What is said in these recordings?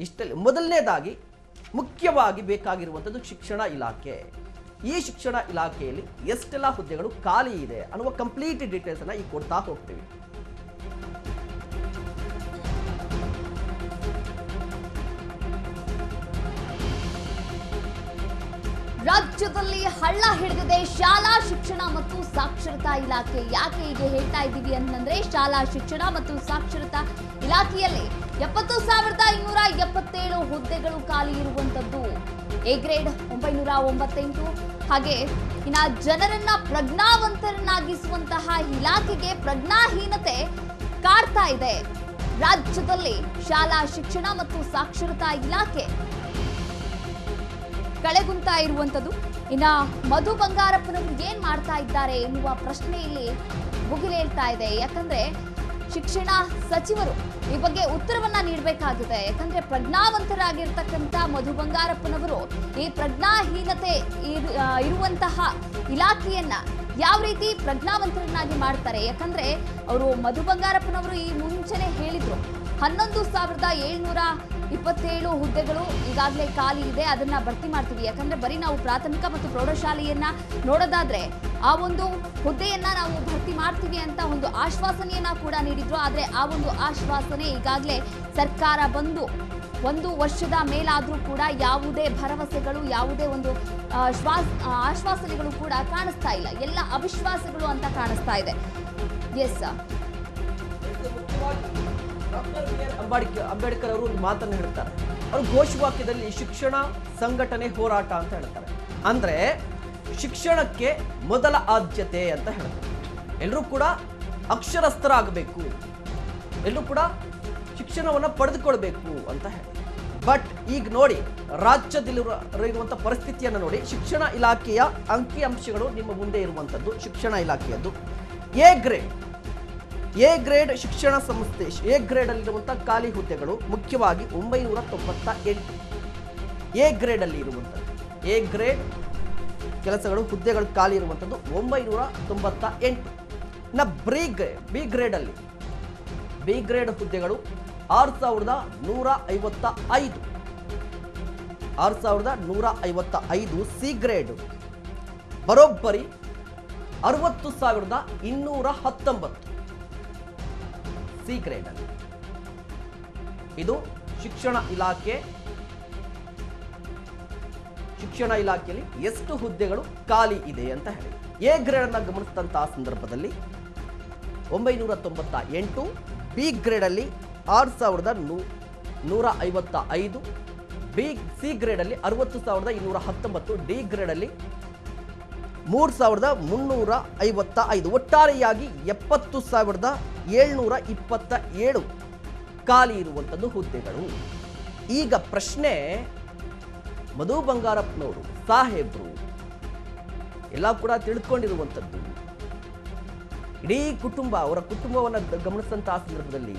ಇಷ್ಟಲ್ಲಿ ಮೊದಲನೇದಾಗಿ ಮುಖ್ಯವಾಗಿ ಬೇಕಾಗಿರುವಂಥದ್ದು ಶಿಕ್ಷಣ ಇಲಾಖೆ. ಈ ಶಿಕ್ಷಣ ಇಲಾಖೆಯಲ್ಲಿ ಎಷ್ಟೆಲ್ಲ ಹುದ್ದೆಗಳು ಖಾಲಿ ಇದೆ ಅನ್ನುವ ಕಂಪ್ಲೀಟ್ ಡೀಟೇಲ್ಸ್ ಅನ್ನ ಈಗ ಕೊಡ್ತಾ ಹೋಗ್ತೀವಿ. ರಾಜ್ಯದಲ್ಲಿ ಹಳ್ಳ ಹಿಡಿದಿದೆ ಶಾಲಾ ಶಿಕ್ಷಣ ಮತ್ತು ಸಾಕ್ಷರತಾ ಇಲಾಖೆ. ಯಾಕೆ ಹೀಗೆ ಹೇಳ್ತಾ ಇದ್ದೀವಿ ಅಂತಂದ್ರೆ, ಶಾಲಾ ಶಿಕ್ಷಣ ಮತ್ತು ಸಾಕ್ಷರತಾ ಇಲಾಖೆಯಲ್ಲಿ 70,277 ಹುದ್ದೆಗಳು ಖಾಲಿ ಇರುವಂತದ್ದು. A grade 998. ಹಾಗೆ ಇನ್ನ ಜನರನ್ನ ಪ್ರಜ್ಞಾವಂತರನ್ನಾಗಿಸುವಂತಹ ಇಲಾಖೆಗೆ ಪ್ರಜ್ಞಾಹೀನತೆ ಕಾಡ್ತಾ ಇದೆ. ರಾಜ್ಯದಲ್ಲಿ ಶಾಲಾ ಶಿಕ್ಷಣ ಮತ್ತು ಸಾಕ್ಷರತಾ ಇಲಾಖೆ ಕಳೆಗುಂತಾ ಇರುವಂತದ್ದು. ಇನ್ನ ಮಧು ಬಂಗಾರಪ್ಪನವರು ಏನ್ ಮಾಡ್ತಾ ಇದ್ದಾರೆ ಎನ್ನುವ ಪ್ರಶ್ನೆ ಇಲ್ಲಿ ಭುಗಿಲೇಳ್ತಾ ಇದೆ. ಯಾಕಂದ್ರೆ ಶಿಕ್ಷಣ ಸಚಿವರು ಈ ಬಗ್ಗೆ ಉತ್ತರವನ್ನ ನೀಡಬೇಕಾಗಿದೆ. ಯಾಕಂದ್ರೆ ಪ್ರಜ್ಞಾವಂತರಾಗಿರ್ತಕ್ಕಂಥ ಮಧು ಬಂಗಾರಪ್ಪನವರು ಈ ಪ್ರಜ್ಞಾಹೀನತೆ ಇರುವಂತಹ ಇಲಾಖೆಯನ್ನ ಯಾವ ರೀತಿ ಪ್ರಜ್ಞಾವಂತರನ್ನಾಗಿ ಮಾಡ್ತಾರೆ. ಯಾಕಂದ್ರೆ ಅವರು ಮಧು ಬಂಗಾರಪ್ಪನವರು ಈ ಮುಂಚೆನೆ ಹೇಳಿದ್ರು 11,727 ಹುದ್ದೆಗಳು ಈಗಾಗಲೇ ಖಾಲಿ ಇದೆ, ಅದನ್ನ ಭರ್ತಿ ಮಾಡ್ತೀವಿ. ಯಾಕಂದ್ರೆ ಬರೀ ನಾವು ಪ್ರಾಥಮಿಕ ಮತ್ತು ಪ್ರೌಢಶಾಲೆಯನ್ನ ನೋಡೋದಾದ್ರೆ ಆ ಒಂದು ಹುದ್ದೆಯನ್ನ ನಾವು ಭರ್ತಿ ಮಾಡ್ತೀವಿ ಅಂತ ಒಂದು ಆಶ್ವಾಸನೆಯನ್ನ ಕೂಡ ನೀಡಿದ್ರು. ಆದ್ರೆ ಆ ಒಂದು ಆಶ್ವಾಸನೆ ಈಗಾಗಲೇ ಸರ್ಕಾರ ಬಂದು 1 ವರ್ಷದ ಮೇಲಾದ್ರೂ ಕೂಡ ಯಾವುದೇ ಭರವಸೆಗಳು, ಯಾವುದೇ ಒಂದು ಆಶ್ವಾಸನೆಗಳು ಕೂಡ ಕಾಣಿಸ್ತಾ ಇಲ್ಲ. ಎಲ್ಲ ಅವಿಶ್ವಾಸಗಳು ಅಂತ ಕಾಣಿಸ್ತಾ ಇದೆ. ಎಸ್ ಅಂಬೇಡ್ಕರ್ ಅವರು ಒಂದು ಮಾತನ್ನು ಹೇಳ್ತಾರೆ. ಅವರು ಘೋಷವಾಕ್ಯದಲ್ಲಿ ಶಿಕ್ಷಣ ಸಂಘಟನೆ ಹೋರಾಟ ಅಂತ ಹೇಳ್ತಾರೆ. ಅಂದ್ರೆ ಶಿಕ್ಷಣಕ್ಕೆ ಮೊದಲ ಆದ್ಯತೆ ಅಂತ ಹೇಳ್ತಾರೆ. ಎಲ್ಲರೂ ಕೂಡ ಅಕ್ಷರಸ್ಥರಾಗಬೇಕು, ಎಲ್ಲರೂ ಕೂಡ ಶಿಕ್ಷಣವನ್ನು ಪಡೆದುಕೊಳ್ಬೇಕು ಅಂತ ಹೇಳಿ. ಬಟ್ ಈಗ ನೋಡಿ, ರಾಜ್ಯದಲ್ಲಿರುವಂಥ ಪರಿಸ್ಥಿತಿಯನ್ನು ನೋಡಿ, ಶಿಕ್ಷಣ ಇಲಾಖೆಯ ಅಂಕಿಅಂಶಗಳು ನಿಮ್ಮ ಮುಂದೆ ಇರುವಂಥದ್ದು. ಶಿಕ್ಷಣ ಇಲಾಖೆಯದ್ದು ಎ ಗ್ರೇಡ್ ಶಿಕ್ಷಣ ಸಂಸ್ಥೆ, ಎ ಗ್ರೇಡ್ ಅಲ್ಲಿರುವಂಥ ಖಾಲಿ ಹುದ್ದೆಗಳು ಮುಖ್ಯವಾಗಿ 998 ಎ ಗ್ರೇಡ್ ಅಲ್ಲಿ ಇರುವಂಥದ್ದು. ಎ ಗ್ರೇಡ್ ಕೆಲಸಗಳು ಹುದ್ದೆಗಳು ಖಾಲಿ ಇರುವಂಥದ್ದು 998. ಇನ್ನು ಬಿ ಗ್ರೇಡ್ ಅಲ್ಲಿ ಬಿ ಗ್ರೇಡ್ ಹುದ್ದೆಗಳು 6,155 6,155. ಸಿ ಗ್ರೇಡ್ ಬರೋಬ್ಬರಿ 60,219 ಸಿ ಗ್ರೇಡ್ ಅಲ್ಲಿ. ಇದು ಶಿಕ್ಷಣ ಇಲಾಖೆಯಲ್ಲಿ ಎಷ್ಟು ಹುದ್ದೆಗಳು ಖಾಲಿ ಇದೆ ಅಂತ ಹೇಳಿ. ಎ ಗ್ರೇಡ್ ಅನ್ನ ಗಮನಿಸಿದಂತಹ ಸಂದರ್ಭದಲ್ಲಿ 998, ಬಿ ಗ್ರೇಡ್ ಅಲ್ಲಿ 6,155, ಸಿ ಗ್ರೇಡ್ ಅಲ್ಲಿ 60,219, ಡಿ ಗ್ರೇಡ್ ಅಲ್ಲಿ 3,355. ಒಟ್ಟಾರೆಯಾಗಿ 70,727 ಖಾಲಿ ಇರುವಂಥದ್ದು ಹುದ್ದೆಗಳು. ಈಗ ಪ್ರಶ್ನೆ, ಮಧು ಬಂಗಾರಪ್ಪನವರು ಸಾಹೇಬ್ರು ಎಲ್ಲ ಕೂಡ ತಿಳ್ಕೊಂಡಿರುವಂಥದ್ದು. ಇಡೀ ಕುಟುಂಬ, ಅವರ ಕುಟುಂಬವನ್ನು ಗಮನಿಸಿದಂತಹ ಸಂದರ್ಭದಲ್ಲಿ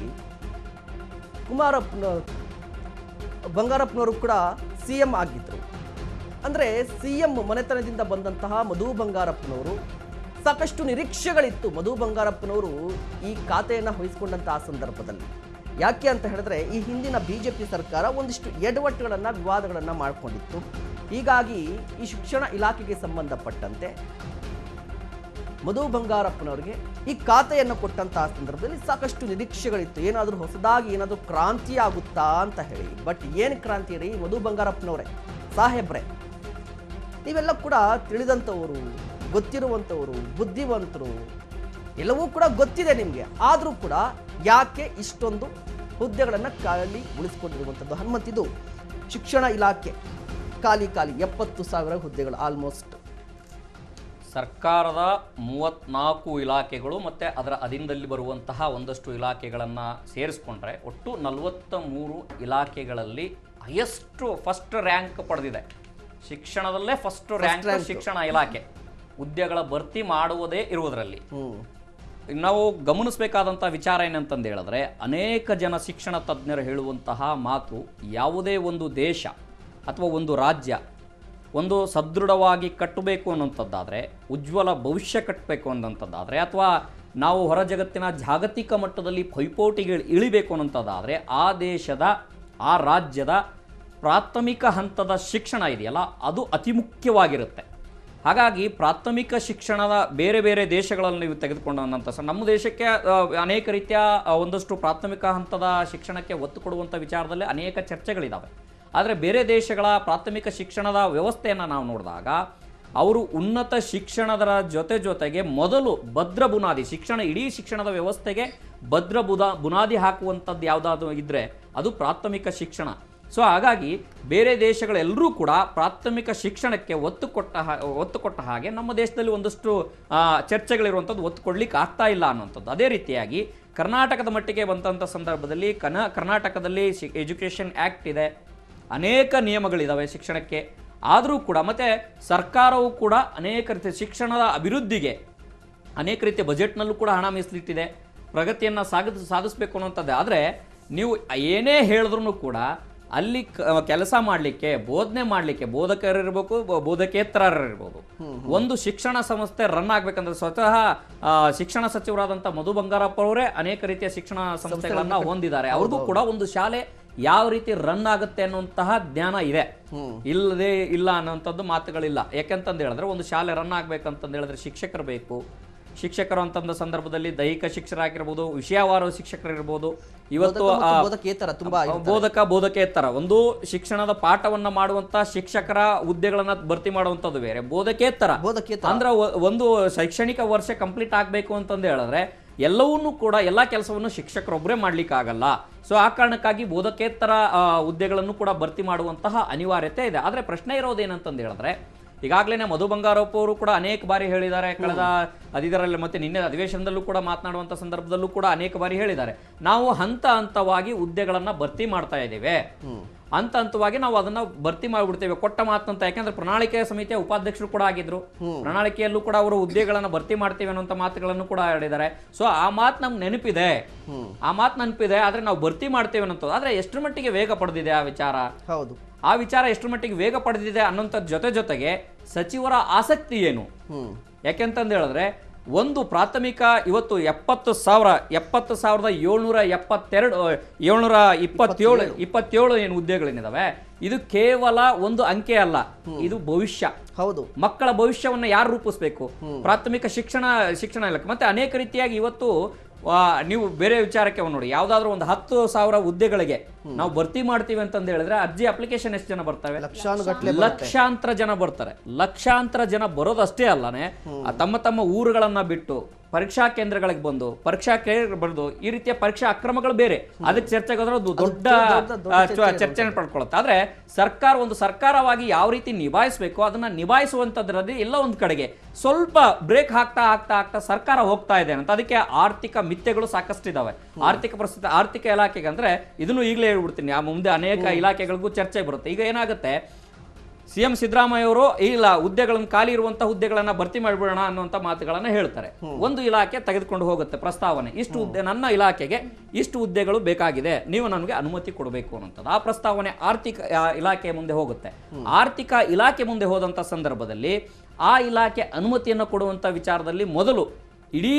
ಬಂಗಾರಪ್ಪನವರು ಕೂಡ CM ಆಗಿದ್ರು. ಅಂದರೆ CM ಮನೆತನದಿಂದ ಬಂದಂತಹ ಮಧು ಬಂಗಾರಪ್ಪನವರು ಸಾಕಷ್ಟು ನಿರೀಕ್ಷೆಗಳಿತ್ತು. ಮಧು ಬಂಗಾರಪ್ಪನವರು ಈ ಖಾತೆಯನ್ನು ವಹಿಸಿಕೊಂಡಂತಹ ಸಂದರ್ಭದಲ್ಲಿ ಯಾಕೆ ಅಂತ ಹೇಳಿದ್ರೆ, ಈ ಹಿಂದಿನ BJP ಸರ್ಕಾರ ಒಂದಿಷ್ಟು ಎಡವಟ್ಟುಗಳನ್ನು, ವಿವಾದಗಳನ್ನು ಮಾಡಿಕೊಂಡಿತ್ತು. ಹೀಗಾಗಿ ಈ ಶಿಕ್ಷಣ ಇಲಾಖೆಗೆ ಸಂಬಂಧಪಟ್ಟಂತೆ ಮಧು ಬಂಗಾರಪ್ಪನವರಿಗೆ ಈ ಖಾತೆಯನ್ನು ಕೊಟ್ಟಂತಹ ಸಂದರ್ಭದಲ್ಲಿ ಸಾಕಷ್ಟು ನಿರೀಕ್ಷೆಗಳಿತ್ತು. ಏನಾದರೂ ಹೊಸದಾಗಿ ಏನಾದರೂ ಕ್ರಾಂತಿ ಆಗುತ್ತಾ ಅಂತ ಹೇಳಿ. ಬಟ್ ಏನು ಕ್ರಾಂತಿ ರೀ, ಮಧು ಬಂಗಾರಪ್ಪನವರೇ ಸಾಹೇಬ್ರೆ, ನೀವೆಲ್ಲ ಕೂಡ ತಿಳಿದಂಥವರು, ಗೊತ್ತಿರುವಂಥವರು, ಬುದ್ಧಿವಂತರು, ಎಲ್ಲವೂ ಕೂಡ ಗೊತ್ತಿದೆ ನಿಮಗೆ. ಆದರೂ ಕೂಡ ಯಾಕೆ ಇಷ್ಟೊಂದು ಹುದ್ದೆಗಳನ್ನು ಖಾಲಿ ಉಳಿಸ್ಕೊಂಡಿರುವಂಥದ್ದು? ಹನುಮಂತಿದು ಶಿಕ್ಷಣ ಇಲಾಖೆ ಖಾಲಿ 70,000 ಹುದ್ದೆಗಳು ಆಲ್ಮೋಸ್ಟ್. ಸರ್ಕಾರದ 34 ಇಲಾಖೆಗಳು ಮತ್ತು ಅದರ ಅಧೀನದಲ್ಲಿ ಬರುವಂತಹ ಒಂದಷ್ಟು ಇಲಾಖೆಗಳನ್ನು ಸೇರಿಸ್ಕೊಂಡ್ರೆ ಒಟ್ಟು 43 ಇಲಾಖೆಗಳಲ್ಲಿ ಹೈಯೆಸ್ಟ್ ಫಸ್ಟ್ ರ್ಯಾಂಕ್ ಪಡೆದಿದೆ. ಶಿಕ್ಷಣದಲ್ಲೇ ಫಸ್ಟ್ ರ್ಯಾಂಕ್ ಶಿಕ್ಷಣ ಇಲಾಖೆ. ಹುದ್ದೆಗಳ ಭರ್ತಿ ಮಾಡುವುದೇ ಇರುವುದರಲ್ಲಿ ನಾವು ಗಮನಿಸಬೇಕಾದಂಥ ವಿಚಾರ ಏನಂತಂದು ಹೇಳಿದ್ರೆ, ಅನೇಕ ಜನ ಶಿಕ್ಷಣ ತಜ್ಞರು ಹೇಳುವಂತಹ ಮಾತು, ಯಾವುದೇ ಒಂದು ದೇಶ ಅಥವಾ ಒಂದು ರಾಜ್ಯ ಒಂದು ಸದೃಢವಾಗಿ ಕಟ್ಟಬೇಕು ಅನ್ನೋಂಥದ್ದಾದರೆ, ಉಜ್ವಲ ಭವಿಷ್ಯ ಕಟ್ಟಬೇಕು ಅನ್ನೋಂಥದ್ದಾದರೆ, ಅಥವಾ ನಾವು ಹೊರ ಜಗತ್ತಿನ ಜಾಗತಿಕ ಮಟ್ಟದಲ್ಲಿ ಪೈಪೋಟಿಗೆ ಇಳಿಬೇಕು ಅನ್ನೋಂಥದ್ದಾದರೆ ಆ ದೇಶದ ಆ ರಾಜ್ಯದ ಪ್ರಾಥಮಿಕ ಹಂತದ ಶಿಕ್ಷಣ ಇದೆಯಲ್ಲ ಅದು ಅತಿ ಮುಖ್ಯವಾಗಿರುತ್ತೆ. ಹಾಗಾಗಿ ಪ್ರಾಥಮಿಕ ಶಿಕ್ಷಣದ ಬೇರೆ ಬೇರೆ ದೇಶಗಳಲ್ಲಿ ನೀವು ತೆಗೆದುಕೊಂಡಂಥ ನಮ್ಮ ದೇಶಕ್ಕೆ ಅನೇಕ ರೀತಿಯ ಒಂದಷ್ಟು ಪ್ರಾಥಮಿಕ ಹಂತದ ಶಿಕ್ಷಣಕ್ಕೆ ಒತ್ತು ಕೊಡುವಂಥ ವಿಚಾರದಲ್ಲಿ ಅನೇಕ ಚರ್ಚೆಗಳಿದ್ದಾವೆ. ಆದರೆ ಬೇರೆ ದೇಶಗಳ ಪ್ರಾಥಮಿಕ ಶಿಕ್ಷಣದ ವ್ಯವಸ್ಥೆಯನ್ನು ನಾವು ನೋಡಿದಾಗ ಅವರು ಉನ್ನತ ಶಿಕ್ಷಣದ ಜೊತೆಗೆ ಮೊದಲು ಭದ್ರ ಬುನಾದಿ ಶಿಕ್ಷಣ, ಇಡೀ ಶಿಕ್ಷಣದ ವ್ಯವಸ್ಥೆಗೆ ಭದ್ರ ಬುನಾದಿ ಹಾಕುವಂಥದ್ದು ಯಾವುದಾದ್ರು ಇದ್ದರೆ ಅದು ಪ್ರಾಥಮಿಕ ಶಿಕ್ಷಣ. ಸೊ ಹಾಗಾಗಿ ಬೇರೆ ದೇಶಗಳೆಲ್ಲರೂ ಕೂಡ ಪ್ರಾಥಮಿಕ ಶಿಕ್ಷಣಕ್ಕೆ ಒತ್ತು ಕೊಟ್ಟ ಹಾಗೆ ನಮ್ಮ ದೇಶದಲ್ಲಿ ಒಂದಷ್ಟು ಚರ್ಚೆಗಳಿರುವಂಥದ್ದು ಒತ್ತು ಕೊಡ್ಲಿಕ್ಕೆ ಆಗ್ತಾ ಇಲ್ಲ ಅನ್ನೋಂಥದ್ದು. ಅದೇ ರೀತಿಯಾಗಿ ಕರ್ನಾಟಕದ ಮಟ್ಟಿಗೆ ಬಂದಂಥ ಸಂದರ್ಭದಲ್ಲಿ ಕರ್ನಾಟಕದಲ್ಲಿ ಎಜುಕೇಷನ್ ಆ್ಯಕ್ಟ್ ಇದೆ, ಅನೇಕ ನಿಯಮಗಳಿದ್ದಾವೆ ಶಿಕ್ಷಣಕ್ಕೆ. ಆದರೂ ಕೂಡ ಮತ್ತು ಸರ್ಕಾರವು ಕೂಡ ಅನೇಕ ರೀತಿಯ ಶಿಕ್ಷಣದ ಅಭಿವೃದ್ಧಿಗೆ ಅನೇಕ ರೀತಿಯ ಬಜೆಟ್ನಲ್ಲೂ ಕೂಡ ಹಣ ಮೀಸಲಿಟ್ಟಿದೆ, ಪ್ರಗತಿಯನ್ನು ಸಾಧಿಸಬೇಕು ಅನ್ನೋಂಥದ್ದು. ಆದರೆ ನೀವು ಏನೇ ಹೇಳಿದ್ರೂ ಕೂಡ ಅಲ್ಲಿ ಕೆಲಸ ಮಾಡಲಿಕ್ಕೆ, ಬೋಧನೆ ಮಾಡಲಿಕ್ಕೆ ಬೋಧಕರಿರ್ಬೇಕು, ಬೋಧಕೇತರರಿರ್ಬೋದು. ಒಂದು ಶಿಕ್ಷಣ ಸಂಸ್ಥೆ ರನ್ ಆಗ್ಬೇಕಂದ್ರೆ ಸ್ವತಃ ಶಿಕ್ಷಣ ಸಚಿವರಾದಂಥ ಮಧು ಬಂಗಾರಪ್ಪ ಅವರೇ ಅನೇಕ ರೀತಿಯ ಶಿಕ್ಷಣ ಸಂಸ್ಥೆಗಳನ್ನ ಹೊಂದಿದ್ದಾರೆ. ಅವ್ರಿಗೂ ಕೂಡ ಒಂದು ಶಾಲೆ ಯಾವ ರೀತಿ ರನ್ ಆಗುತ್ತೆ ಅನ್ನುವಂತಹ ಜ್ಞಾನ ಇದೆ, ಇಲ್ಲದೆ ಇಲ್ಲ ಅನ್ನೋಂಥದ್ದು ಮಾತುಗಳಿಲ್ಲ. ಯಾಕೆಂತಂದು ಹೇಳಿದ್ರೆ ಒಂದು ಶಾಲೆ ರನ್ ಆಗ್ಬೇಕಂತಂದು ಹೇಳಿದ್ರೆ ಶಿಕ್ಷಕರು ಬೇಕು. ಶಿಕ್ಷಕರು ಅಂತಂದ ಸಂದರ್ಭದಲ್ಲಿ ದೈಹಿಕ ಶಿಕ್ಷಕರಾಗಿರ್ಬೋದು, ವಿಷಯವಾರು ಶಿಕ್ಷಕರಿರ್ಬೋದು, ಇವತ್ತು ಬೋಧಕೇತರ ಒಂದು ಶಿಕ್ಷಣದ ಪಾಠವನ್ನ ಮಾಡುವಂತ ಶಿಕ್ಷಕರ ಹುದ್ದೆಗಳನ್ನ ಭರ್ತಿ ಮಾಡುವಂತದ್ದು ಬೇರೆ, ಬೋಧಕೇತರ ಅಂದ್ರೆ ಒಂದು ಶೈಕ್ಷಣಿಕ ವರ್ಷ ಕಂಪ್ಲೀಟ್ ಆಗ್ಬೇಕು ಅಂತಂದು ಹೇಳಿದ್ರೆ ಎಲ್ಲವನ್ನೂ ಕೂಡ ಎಲ್ಲ ಕೆಲಸವನ್ನು ಶಿಕ್ಷಕರೊಬ್ಬರೇ ಮಾಡ್ಲಿಕ್ಕೆ ಆಗಲ್ಲ. ಸೊ ಆ ಕಾರಣಕ್ಕಾಗಿ ಬೋಧಕೇತರ ಹುದ್ದೆಗಳನ್ನು ಕೂಡ ಭರ್ತಿ ಮಾಡುವಂತಹ ಅನಿವಾರ್ಯತೆ ಇದೆ. ಆದರೆ ಪ್ರಶ್ನೆ ಇರೋದೇನಂತಂದು ಹೇಳಿದ್ರೆ ಈಗಾಗಲೇ ಮಧು ಬಂಗಾರಪ್ಪ ಅವರು ಕೂಡ ಅನೇಕ ಬಾರಿ ಹೇಳಿದ್ದಾರೆ, ಕಳೆದ ಇದರಲ್ಲಿ ಮತ್ತೆ ನಿನ್ನೆ ಅಧಿವೇಶನದಲ್ಲೂ ಕೂಡ ಮಾತನಾಡುವಂಥ ಸಂದರ್ಭದಲ್ಲೂ ಕೂಡ ಅನೇಕ ಬಾರಿ ಹೇಳಿದ್ದಾರೆ, ನಾವು ಹಂತ ಹಂತವಾಗಿ ಹುದ್ದೆಗಳನ್ನ ಭರ್ತಿ ಮಾಡ್ತಾ ಇದ್ದೇವೆ, ಹಂತ ಹಂತವಾಗಿ ನಾವು ಅದನ್ನ ಭರ್ತಿ ಮಾಡಿಬಿಡ್ತೇವೆ ಕೊಟ್ಟ ಮಾತಂತ. ಯಾಕಂದ್ರೆ ಪ್ರಣಾಳಿಕೆ ಸಮಿತಿಯ ಉಪಾಧ್ಯಕ್ಷರು ಕೂಡ ಆಗಿದ್ರು, ಪ್ರಣಾಳಿಕೆಯಲ್ಲೂ ಕೂಡ ಅವರು ಹುದ್ದೆಗಳನ್ನ ಭರ್ತಿ ಮಾಡ್ತೇವೆ ಅನ್ನುವಂಥ ಮಾತುಗಳನ್ನು ಕೂಡ ಹೇಳಿದ್ದಾರೆ. ಸೊ ಆ ಮಾತು ನಮ್ಗೆ ನೆನಪಿದೆ, ಆದ್ರೆ ನಾವು ಭರ್ತಿ ಮಾಡ್ತೇವೆ ಅನ್ನೋದು. ಆದ್ರೆ ಎಷ್ಟರ ಮಟ್ಟಿಗೆ ವೇಗ ಪಡೆದಿದೆ ಆ ವಿಚಾರ, ಹೌದು ಆ ವಿಚಾರ ಎಷ್ಟರ ಮಟ್ಟಿಗೆ ವೇಗ ಪಡೆದಿದೆ ಅನ್ನೋಂಥದ್ದು ಜೊತೆಗೆ ಸಚಿವರ ಆಸಕ್ತಿ ಏನು? ಯಾಕೆಂತಂದು ಹೇಳಿದ್ರೆ ಒಂದು ಪ್ರಾಥಮಿಕ ಇವತ್ತು 727 ಏನು ಹುದ್ದೆಗಳೇನಿದಾವೆ, ಇದು ಕೇವಲ ಒಂದು ಅಂಕೆ ಅಲ್ಲ, ಇದು ಭವಿಷ್ಯ. ಹೌದು, ಮಕ್ಕಳ ಭವಿಷ್ಯವನ್ನ ಯಾರು ರೂಪಿಸಬೇಕು? ಪ್ರಾಥಮಿಕ ಶಿಕ್ಷಣ ಇಲಾಖೆ. ಮತ್ತೆ ಅನೇಕ ರೀತಿಯಾಗಿ ಇವತ್ತು ನೀವು ಬೇರೆ ವಿಚಾರಕ್ಕೆ ನೋಡಿ, ಯಾವ್ದಾದ್ರು ಒಂದು 10,000 ಹುದ್ದೆಗಳಿಗೆ ನಾವು ಭರ್ತಿ ಮಾಡ್ತೀವಿ ಅಂತಂದು ಹೇಳಿದ್ರೆ ಅರ್ಜಿ ಅಪ್ಲಿಕೇಶನ್ ಎಷ್ಟು ಜನ ಬರ್ತವೆ? ಲಕ್ಷಾಂತರ ಜನ ಬರ್ತಾರೆ. ಲಕ್ಷಾಂತರ ಜನ ಬರೋದಷ್ಟೇ ಅಲ್ಲನೆ ತಮ್ಮ ಊರುಗಳನ್ನ ಬಿಟ್ಟು ಪರೀಕ್ಷಾ ಕೇಂದ್ರಗಳಿಗೆ ಬಂದು ಪರೀಕ್ಷಾ ಬರೆದು ಈ ರೀತಿಯ ಪರೀಕ್ಷಾ ಅಕ್ರಮಗಳು ಬೇರೆ, ಅದಕ್ಕೆ ಚರ್ಚೆಗೆ ದೊಡ್ಡ ಚರ್ಚೆ ಪಡ್ಕೊಳ್ಳುತ್ತೆ. ಆದ್ರೆ ಒಂದು ಸರ್ಕಾರವಾಗಿ ಯಾವ ರೀತಿ ನಿಭಾಯಿಸಬೇಕು ಅದನ್ನ ನಿಭಾಯಿಸುವಂತದ್ರಲ್ಲಿ ಎಲ್ಲ ಒಂದು ಕಡೆಗೆ ಸ್ವಲ್ಪ ಬ್ರೇಕ್ ಆಗ್ತಾ ಸರ್ಕಾರ ಹೋಗ್ತಾ ಇದೆ ಅಂತ. ಅದಕ್ಕೆ ಆರ್ಥಿಕ ಮಿಥ್ಯೆಗಳು ಸಾಕಷ್ಟು ಇದಾವೆ. ಆರ್ಥಿಕ ಇಲಾಖೆಗೆ ಅಂದ್ರೆ ಇದನ್ನು ಈಗಲೇ ಹೇಳ್ಬಿಡ್ತೀನಿ, ಮುಂದೆ ಅನೇಕ ಇಲಾಖೆಗಳಿಗೂ ಚರ್ಚೆ ಬರುತ್ತೆ. ಈಗ ಏನಾಗುತ್ತೆ, ಸಿಎಂ ಸಿದ್ದರಾಮಯ್ಯ ಅವರು ಇಲ್ಲ ಹುದ್ದೆಗಳನ್ನು ಖಾಲಿ ಇರುವಂತಹ ಹುದ್ದೆಗಳನ್ನ ಭರ್ತಿ ಮಾಡಿಬಿಡೋಣ ಅನ್ನುವಂಥ ಮಾತುಗಳನ್ನ ಹೇಳ್ತಾರೆ. ಒಂದು ಇಲಾಖೆ ತೆಗೆದುಕೊಂಡು ಹೋಗುತ್ತೆ ಪ್ರಸ್ತಾವನೆ, ಇಷ್ಟು ಹುದ್ದೆ ನನ್ನ ಇಲಾಖೆಗೆ ಇಷ್ಟು ಹುದ್ದೆಗಳು ಬೇಕಾಗಿದೆ, ನೀವು ನನಗೆ ಅನುಮತಿ ಕೊಡಬೇಕು ಅನ್ನೋಂಥದ್ದು. ಆ ಪ್ರಸ್ತಾವನೆ ಆರ್ಥಿಕ ಇಲಾಖೆ ಮುಂದೆ ಹೋಗುತ್ತೆ. ಆರ್ಥಿಕ ಇಲಾಖೆ ಮುಂದೆ ಹೋದಂಥ ಸಂದರ್ಭದಲ್ಲಿ ಆ ಇಲಾಖೆ ಅನುಮತಿಯನ್ನು ಕೊಡುವಂಥ ವಿಚಾರದಲ್ಲಿ ಮೊದಲು ಇಡೀ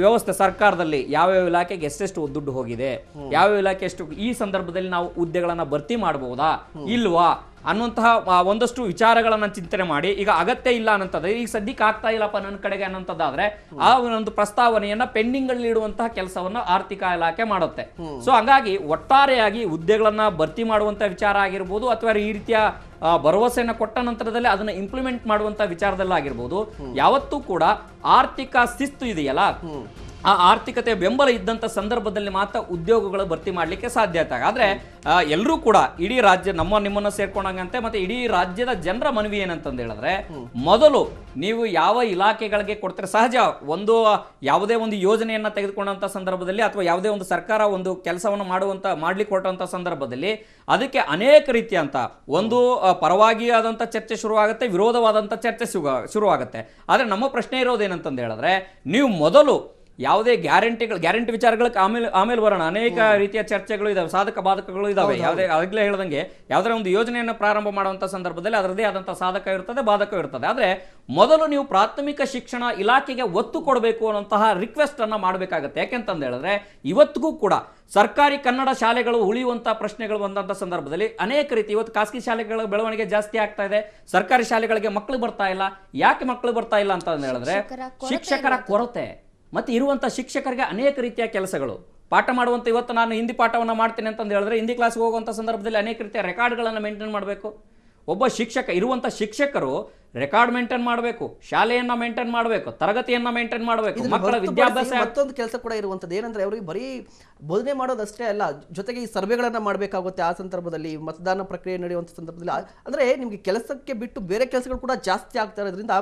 ವ್ಯವಸ್ಥೆ ಸರ್ಕಾರದಲ್ಲಿ ಯಾವ್ಯಾವ ಇಲಾಖೆಗೆ ಎಷ್ಟೆಷ್ಟು ದುಡ್ಡು ಹೋಗಿದೆ, ಯಾವ್ಯಾವ ಇಲಾಖೆ ಎಷ್ಟು, ಈ ಸಂದರ್ಭದಲ್ಲಿ ನಾವು ಹುದ್ದೆಗಳನ್ನ ಭರ್ತಿ ಮಾಡಬಹುದಾ ಇಲ್ವಾ ಅನ್ನುವಂತಹ ಒಂದಷ್ಟು ವಿಚಾರಗಳನ್ನ ಚಿಂತನೆ ಮಾಡಿ, ಈಗ ಅಗತ್ಯ ಇಲ್ಲ ಅನ್ನೋಂಥದ್ದು, ಈಗ ಸದ್ಯಕ್ಕೆ ಆಗ್ತಾ ಇಲ್ಲಪ್ಪ ನನ್ನ ಕಡೆಗೆ ಅನ್ನೋಂಥದ್ದಾದ್ರೆ ಆ ಒಂದು ಪ್ರಸ್ತಾವನೆಯನ್ನ ಪೆಂಡಿಂಗ್ ಅಲ್ಲಿ ಇಡುವಂತಹ ಕೆಲಸವನ್ನು ಆರ್ಥಿಕ ಇಲಾಖೆ ಮಾಡುತ್ತೆ. ಸೊ ಹಂಗಾಗಿ ಒಟ್ಟಾರೆಯಾಗಿ ಹುದ್ದೆಗಳನ್ನ ಭರ್ತಿ ಮಾಡುವಂತ ವಿಚಾರ ಆಗಿರ್ಬೋದು, ಅಥವಾ ಈ ರೀತಿಯ ಭರವಸೆಯನ್ನು ಕೊಟ್ಟ ನಂತರದಲ್ಲಿ ಅದನ್ನ ಇಂಪ್ಲಿಮೆಂಟ್ ಮಾಡುವಂತ ವಿಚಾರದಲ್ಲಾಗಿರ್ಬೋದು, ಯಾವತ್ತೂ ಕೂಡ ಆರ್ಥಿಕ ಶಿಸ್ತು ಇದೆಯಲ್ಲ, ಆ ಆರ್ಥಿಕತೆ ಬೆಂಬಲ ಇದ್ದಂತ ಸಂದರ್ಭದಲ್ಲಿ ಮಾತ್ರ ಉದ್ಯೋಗಗಳು ಭರ್ತಿ ಮಾಡ್ಲಿಕ್ಕೆ ಸಾಧ್ಯತೆ. ಆದ್ರೆ ಎಲ್ಲರೂ ಕೂಡ ಇಡೀ ರಾಜ್ಯ ನಿಮ್ಮನ್ನ ಸೇರ್ಕೊಂಡಂಗಂತೆ ಮತ್ತೆ ಇಡೀ ರಾಜ್ಯದ ಜನರ ಮನವಿ ಏನಂತಂದು ಹೇಳಿದ್ರೆ, ಮೊದಲು ನೀವು ಯಾವ ಇಲಾಖೆಗಳಿಗೆ ಕೊಡ್ತಾರೆ, ಸಹಜ ಯಾವುದೇ ಒಂದು ಯೋಜನೆಯನ್ನ ತೆಗೆದುಕೊಂಡಂತ ಸಂದರ್ಭದಲ್ಲಿ ಅಥವಾ ಯಾವುದೇ ಒಂದು ಸರ್ಕಾರ ಒಂದು ಕೆಲಸವನ್ನು ಮಾಡ್ಲಿಕ್ಕೆ ಹೊರಟಂತ ಸಂದರ್ಭದಲ್ಲಿ ಅದಕ್ಕೆ ಅನೇಕ ರೀತಿಯಂತ ಒಂದು ಪರವಾಗಿ ಆದಂತ ಚರ್ಚೆ ಶುರುವಾಗುತ್ತೆ, ವಿರೋಧವಾದಂತ ಚರ್ಚೆ ಶುರುವಾಗುತ್ತೆ. ಆದ್ರೆ ನಮ್ಮ ಪ್ರಶ್ನೆ ಇರೋದೇನಂತಂದು ಹೇಳಿದ್ರೆ, ನೀವು ಮೊದಲು ಯಾವುದೇ ಗ್ಯಾರಂಟಿ ವಿಚಾರಗಳಿಗೆ ಆಮೇಲೆ ಬರೋಣ. ಅನೇಕ ರೀತಿಯ ಚರ್ಚೆಗಳು ಇದಾವೆ, ಸಾಧಕ ಬಾಧಕಗಳು ಇದಾವೆ. ಯಾವುದೇ ಆಗಲೇ ಹೇಳ್ದಂಗೆ ಯಾವುದರ ಒಂದು ಯೋಜನೆಯನ್ನು ಪ್ರಾರಂಭ ಮಾಡುವಂಥ ಸಂದರ್ಭದಲ್ಲಿ ಅದರದೇ ಆದಂಥ ಸಾಧಕ ಇರ್ತದೆ, ಬಾಧಕ ಇರ್ತದೆ. ಆದರೆ ಮೊದಲು ನೀವು ಪ್ರಾಥಮಿಕ ಶಿಕ್ಷಣ ಇಲಾಖೆಗೆ ಒತ್ತು ಕೊಡಬೇಕು ಅನ್ನೋಂತಹ ರಿಕ್ವೆಸ್ಟ್ ಅನ್ನ ಮಾಡಬೇಕಾಗತ್ತೆ. ಯಾಕೆಂತಂದು ಹೇಳಿದ್ರೆ ಇವತ್ತಿಗೂ ಕೂಡ ಸರ್ಕಾರಿ ಕನ್ನಡ ಶಾಲೆಗಳು ಉಳಿಯುವಂತಹ ಪ್ರಶ್ನೆಗಳು ಬಂದಂಥ ಸಂದರ್ಭದಲ್ಲಿ ಅನೇಕ ರೀತಿ ಇವತ್ತು ಖಾಸಗಿ ಶಾಲೆಗಳ ಬೆಳವಣಿಗೆ ಜಾಸ್ತಿ ಆಗ್ತಾ ಇದೆ, ಸರ್ಕಾರಿ ಶಾಲೆಗಳಿಗೆ ಮಕ್ಕಳು ಬರ್ತಾ ಇಲ್ಲ. ಯಾಕೆ ಮಕ್ಕಳು ಬರ್ತಾ ಇಲ್ಲ ಅಂತ ಹೇಳಿದ್ರೆ ಶಿಕ್ಷಕರ ಕೊರತೆ, ಮತ್ತೆ ಇರುವಂಥ ಶಿಕ್ಷಕರಿಗೆ ಅನೇಕ ರೀತಿಯ ಕೆಲಸಗಳು ಪಾಠ ಮಾಡುವಂಥ. ಇವತ್ತು ನಾನು ಹಿಂದಿ ಪಾಠವನ್ನು ಮಾಡ್ತೀನಿ ಅಂತಂದು ಹೇಳಿದ್ರೆ ಹಿಂದಿ ಕ್ಲಾಸ್ಗೆ ಹೋಗುವಂಥ ಸಂದರ್ಭದಲ್ಲಿ ಅನೇಕ ರೀತಿಯ ರೆಕಾರ್ಡ್ಗಳನ್ನು ಮೇಂಟೈನ್ ಮಾಡಬೇಕು. ಒಬ್ಬ ಶಿಕ್ಷಕ ಇರುವಂಥ ಶಿಕ್ಷಕರು ರೆಕಾರ್ಡ್ ಮೇಂಟೈನ್ ಮಾಡಬೇಕು, ಶಾಲೆಯನ್ನ ಮೇಂಟೈನ್ ಮಾಡಬೇಕು, ತರಗತಿಯನ್ನ ಮೇಂಟೈನ್ ಮಾಡಬೇಕು, ಮಕ್ಕಳ ವಿದ್ಯಾಭ್ಯಾಸ. ಮತ್ತೊಂದು ಕೆಲಸ ಕೂಡ ಇರುವಂಥದ್ದು ಏನಂದ್ರೆ ಅವರಿಗೆ ಬರೀ ಬೋಧನೆ ಮಾಡೋದಷ್ಟೇ ಅಲ್ಲ, ಜೊತೆಗೆ ಈ ಸರ್ವೆಗಳನ್ನ ಮಾಡಬೇಕಾಗುತ್ತೆ. ಆ ಸಂದರ್ಭದಲ್ಲಿ ಮತದಾನ ಪ್ರಕ್ರಿಯೆ ನಡೆಯುವಂಥ ಸಂದರ್ಭದಲ್ಲಿ ಅಂದ್ರೆ ನಿಮಗೆ ಕೆಲಸಕ್ಕೆ ಬಿಟ್ಟು ಬೇರೆ ಕೆಲಸಗಳು ಕೂಡ ಜಾಸ್ತಿ ಆಗ್ತಾ ಇರೋದ್ರಿಂದ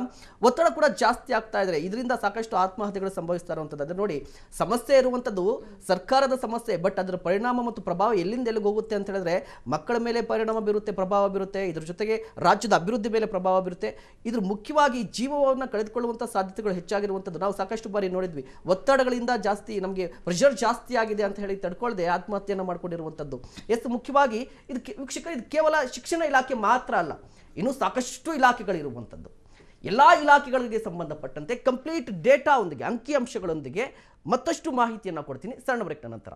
ಒತ್ತಡ ಕೂಡ ಜಾಸ್ತಿ ಆಗ್ತಾ ಇದೆ. ಇದರಿಂದ ಸಾಕಷ್ಟು ಆತ್ಮಹತ್ಯೆಗಳು ಸಂಭವಿಸ್ತಾ ಇರುವಂಥದ್ದು. ಅದ್ರ ನೋಡಿ, ಸಮಸ್ಯೆ ಇರುವಂಥದ್ದು ಸರ್ಕಾರದ ಸಮಸ್ಯೆ, ಬಟ್ ಅದರ ಪರಿಣಾಮ ಮತ್ತು ಪ್ರಭಾವ ಎಲ್ಲಿಂದ ಎಲ್ಲಿಗೆ ಹೋಗುತ್ತೆ ಅಂತ ಹೇಳಿದ್ರೆ ಮಕ್ಕಳ ಮೇಲೆ ಪರಿಣಾಮ ಬೀರುತ್ತೆ, ಪ್ರಭಾವ ಬೀರುತ್ತೆ. ಇದ್ರ ಜೊತೆಗೆ ರಾಜ್ಯದ ಅಭಿವೃದ್ಧಿ ಮೇಲೆ ಪ್ರಭಾವ ಬೀರುತ್ತೆ. ಇದ್ರ ಮುಖ್ಯವಾಗಿ ಜೀವವನ್ನು ಕಳೆದುಕೊಳ್ಳುವಂಥ ಸಾಧ್ಯತೆಗಳು ಹೆಚ್ಚಾಗಿರುವಂಥದ್ದು ನಾವು ಸಾಕಷ್ಟು ಬಾರಿ ನೋಡಿದ್ವಿ. ಒತ್ತಡಗಳಿಂದ ಜಾಸ್ತಿ ನಮಗೆ ಪ್ರೆಷರ್ ಜಾಸ್ತಿ ಆಗಿದೆ ಅಂತ ಹೇಳಿ ತಡ್ಕೊಳ್ಳದೆ ಆತ್ಮಹತ್ಯೆಯನ್ನು ಮಾಡ್ಕೊಂಡಿರುವಂಥದ್ದು. ಎಷ್ಟು ಮುಖ್ಯವಾಗಿ ಇದು ವೀಕ್ಷಕರು, ಇದು ಕೇವಲ ಶಿಕ್ಷಣ ಇಲಾಖೆ ಮಾತ್ರ ಅಲ್ಲ, ಇನ್ನೂ ಸಾಕಷ್ಟು ಇಲಾಖೆಗಳಿರುವಂಥದ್ದು. ಎಲ್ಲ ಇಲಾಖೆಗಳಿಗೆ ಸಂಬಂಧಪಟ್ಟಂತೆ ಕಂಪ್ಲೀಟ್ ಡೇಟಾ ಒಂದಿಗೆ, ಅಂಕಿಅಂಶಗಳೊಂದಿಗೆ ಮತ್ತಷ್ಟು ಮಾಹಿತಿಯನ್ನು ಕೊಡ್ತೀನಿ ಸಣ್ಣ ಬ್ರೇಕ್ನ ನಂತರ.